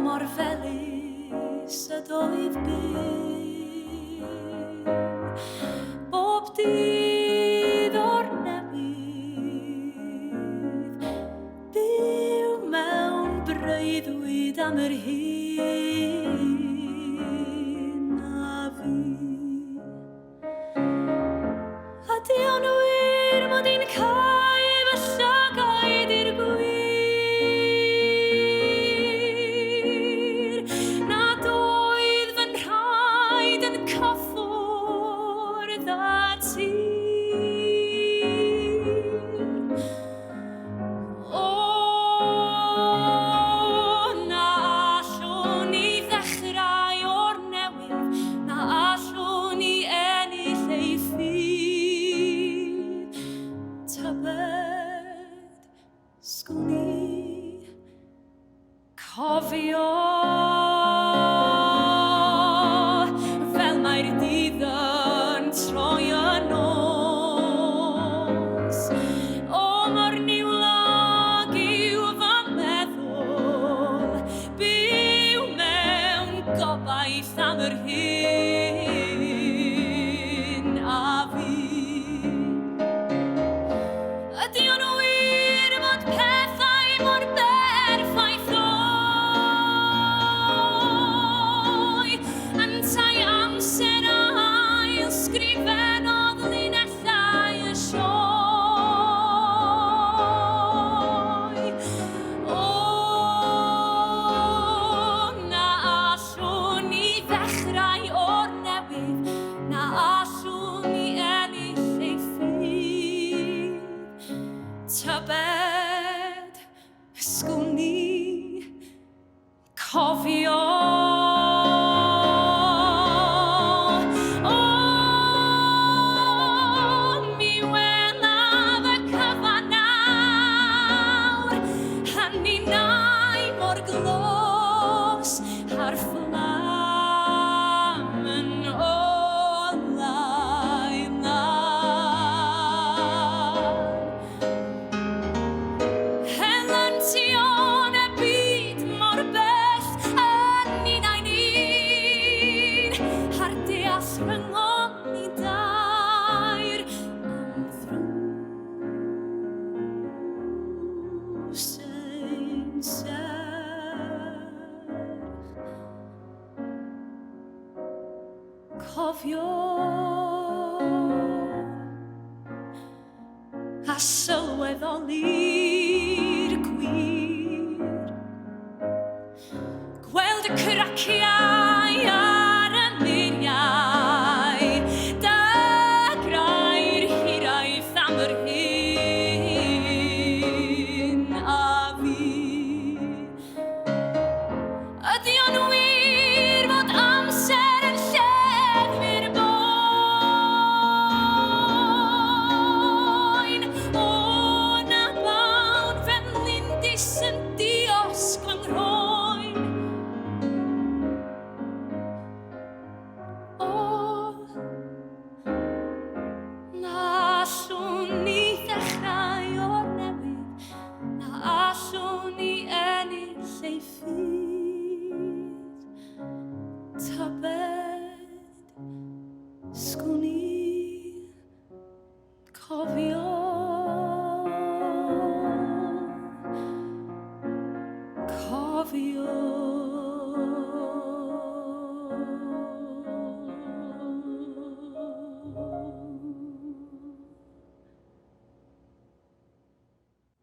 mor felys y doedd byw. Bob dydd o'r newydd, byw mewn breuddwyd am yr hyn a fi. Ydy o'n wir mod i'n cael fy llygaid i'r gwir, nad oedd fy nhraed yn cyffwrdd â tir. O, na allwn ni ddechrau o'r newydd, na allwn ni ennill ei ffydd. Tybed, sgwn i cofio fel mae'r dydd yn troi yn nos. O, mor niwlog yw fy meddwl, byw mewn gobaith am yr hyn a fi. Ydy o'n wir fod pethau mor berffaith o'i, yntau amser ail sgrifennodd linellau y sioe. O, na allwn ni ddechrau o'r newydd, na allwn ni ennill ei ffydd. Tybed, sgwn i cofio. O, mi welaf y cyfan nawr, a ninnau mor glos a'r fflam yn olau lan. Helen ti o'n y byd mor bell yn un a'i ni'n, a'r deall rhyngom ni dair am ddrws ein serch. Cofio a sylweddoli'r gwir, gweld y craciau ar y muriau, dagrau'r hiraeth am yr hyn a fi. Ydy o'n wir fod amser yn lleddfu'r boen? O, na bawn fel lindys yn diosg fy nghroen. O, na allwn ni ddechrau o'r newydd, na allwn ni ennill ei ffydd. Tybed, sgwn i cofio. Cofio.